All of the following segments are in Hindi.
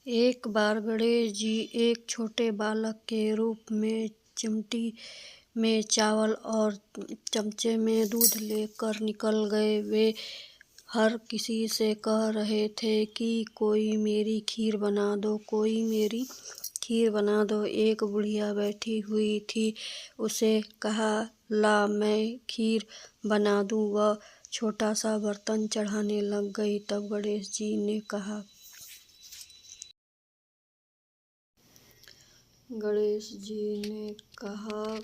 एक बार गणेश जी एक छोटे बालक के रूप में चिमटी में चावल और चमचे में दूध लेकर निकल गए। वे हर किसी से कह रहे थे कि कोई मेरी खीर बना दो, कोई मेरी खीर बना दो। एक बुढ़िया बैठी हुई थी, उसे कहा, ला मैं खीर बना दूं। वह छोटा सा बर्तन चढ़ाने लग गई। तब गणेश जी ने कहा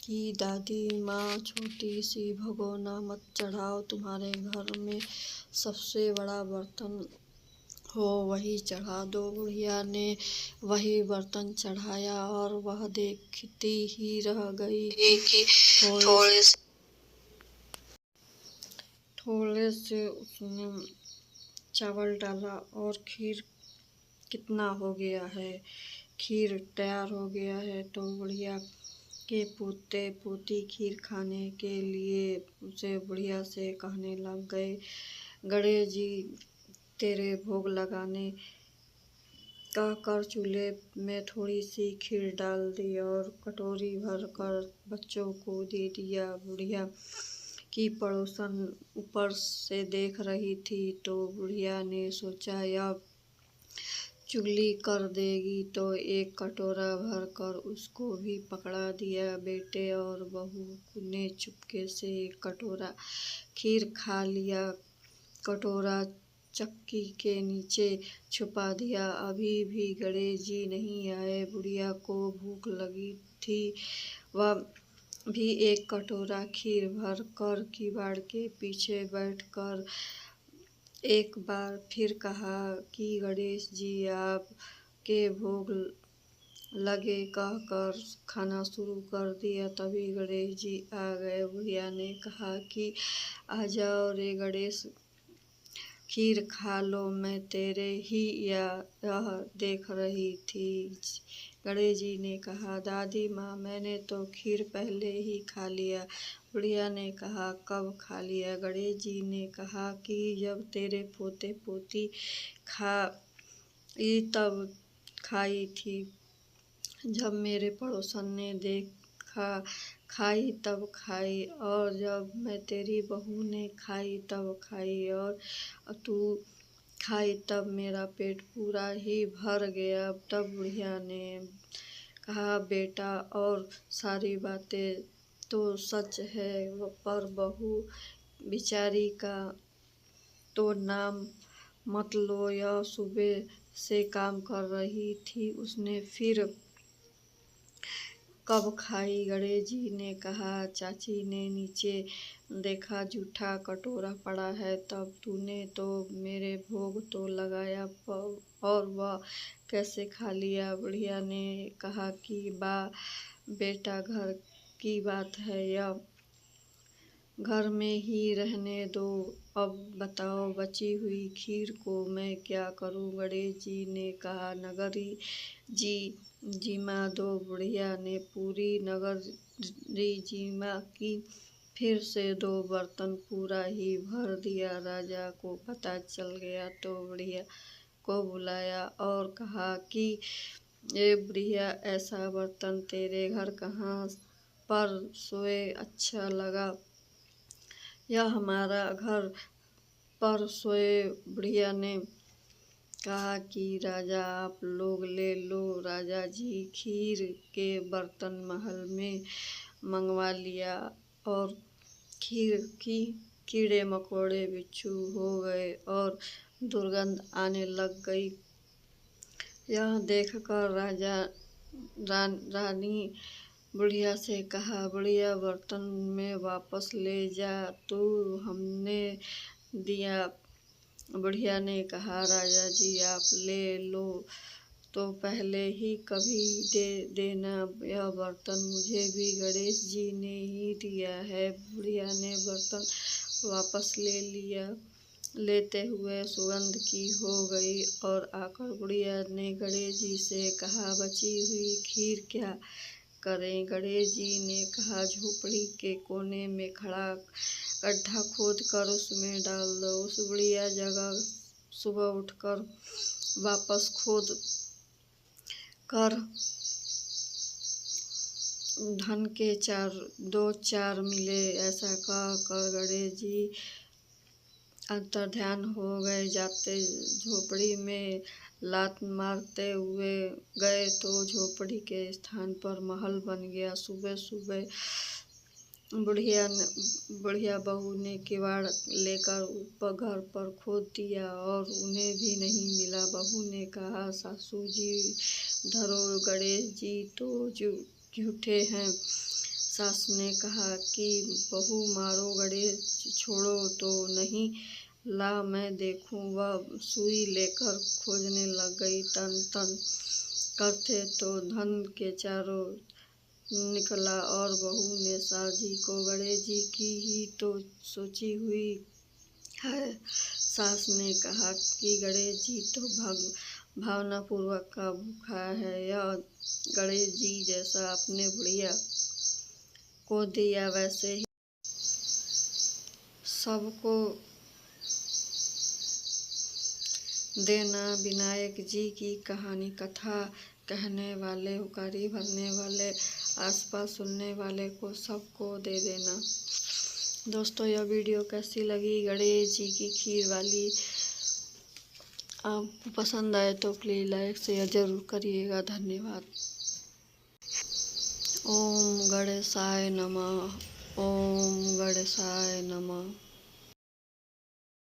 कि दादी माँ, छोटी सी भगोना मत चढ़ाओ, तुम्हारे घर में सबसे बड़ा बर्तन हो वही चढ़ा दो। बुढ़िया ने वही बर्तन चढ़ाया और वह देखती ही रह गई कि थोड़े से उसने चावल डाला और खीर कितना हो गया है। खीर तैयार हो गया है। तो बुढ़िया के पोते पोती खीर खाने के लिए उसे बुढ़िया से कहने लग गए, गणेश जी तेरे भोग लगाने कहकर चूल्हे में थोड़ी सी खीर डाल दी और कटोरी भर कर बच्चों को दे दिया। बुढ़िया की पड़ोसन ऊपर से देख रही थी, तो बुढ़िया ने सोचा यह चुगली कर देगी, तो एक कटोरा भर कर उसको भी पकड़ा दिया। बेटे और बहू ने चुपके से एक कटोरा खीर खा लिया। कटोरा चक्की के नीचे छुपा दिया। अभी भी गणेश जी नहीं आए। बुढ़िया को भूख लगी थी। वह भी एक कटोरा खीर भर कर किवाड़ के पीछे बैठकर एक बार फिर कहा कि गणेश जी आप के भोग लगे कहकर खाना शुरू कर दिया। तभी गणेश जी आ गए। बुढ़िया ने कहा कि आ जाओ रे गणेश, खीर खा लो, मैं तेरे ही यह देख रही थी। गणेश जी ने कहा, दादी माँ मैंने तो खीर पहले ही खा लिया। बुढ़िया ने कहा, कब खा लिया? गणेश जी ने कहा कि जब तेरे पोते पोती खाई तब खाई थी, जब मेरे पड़ोसन ने देखा खाई तब खाई, और जब मैं तेरी बहू ने खाई तब खाई, और तू खाई तब मेरा पेट पूरा ही भर गया। तब बुढ़िया ने कहा, बेटा और सारी बातें तो सच है, पर बहू बेचारी का तो नाम मत लो। यह सुबह से काम कर रही थी, उसने फिर कब खाई? गणेश जी ने कहा, चाची ने नीचे देखा जूठा कटोरा पड़ा है, तब तूने तो मेरे भोग तो लगाया और वह कैसे खा लिया? बुढ़िया ने कहा कि बेटा घर की बात है, यह घर में ही रहने दो। अब बताओ बची हुई खीर को मैं क्या करूं? गणेश जी ने कहा, नगरी जी जिमा दो। बुढ़िया ने पूरी नगरी जिमा की। फिर से 2 बर्तन पूरा ही भर दिया। राजा को पता चल गया तो बुढ़िया को बुलाया और कहा कि ये बुढ़िया, ऐसा बर्तन तेरे घर कहाँ पर सोए अच्छा लगा, यह हमारा घर पर सोए। बुढ़िया ने कहा कि राजा आप लोग ले लो। राजा जी खीर के बर्तन महल में मंगवा लिया और खीर की कीड़े मकोड़े बिच्छू हो गए और दुर्गंध आने लग गई। यह देखकर राजा रानी बुढ़िया से कहा, बुढ़िया बर्तन में वापस ले जा, तू हमने दिया। बुढ़िया ने कहा, राजा जी आप ले लो तो पहले ही कभी दे देना, यह बर्तन मुझे भी गणेश जी ने ही दिया है। बुढ़िया ने बर्तन वापस ले लिया। लेते हुए सुगंध की हो गई और आकर बुढ़िया ने गणेश जी से कहा, बची हुई खीर क्या करें? गणेश जी ने कहा, झोपड़ी के कोने में खड़ा गड्ढा खोद कर उसमें डाल दो। उस बुढ़िया जगह सुबह उठकर वापस खोद कर धन के दो चार मिले। ऐसा कह कर गणेश जी अंतर्ध्यान हो गए। जाते झोपड़ी में लात मारते हुए गए तो झोपड़ी के स्थान पर महल बन गया। सुबह सुबह बुढ़िया बहू ने किवाड़ लेकर ऊपर घर पर खोद दिया और उन्हें भी नहीं मिला। बहू ने कहा, सासू जी धरो, गणेश जी तो झूठे हैं। सास ने कहा कि बहू मारो, गणेश छोड़ो तो नहीं, ला मैं देखूं। वह सुई लेकर खोजने लग गई। तन तन करते तो धन के चारों निकला और बहू ने सास जी को गणेश जी की ही तो सोची हुई है। सास ने कहा कि गणेश जी तो भावनापूर्वक का भूखा है। यह गणेश जी जैसा अपने बुढ़िया को दिया वैसे ही सबको देना। विनायक जी की कहानी कथा कहने वाले, हुकारी भरने वाले, आसपास सुनने वाले को सबको दे देना। दोस्तों, यह वीडियो कैसी लगी गणेश जी की खीर वाली, आपको पसंद आए तो प्लीज़ लाइक शेयर जरूर करिएगा। धन्यवाद। ओम गणेशाय नमः। ओम गणेशाय नमः।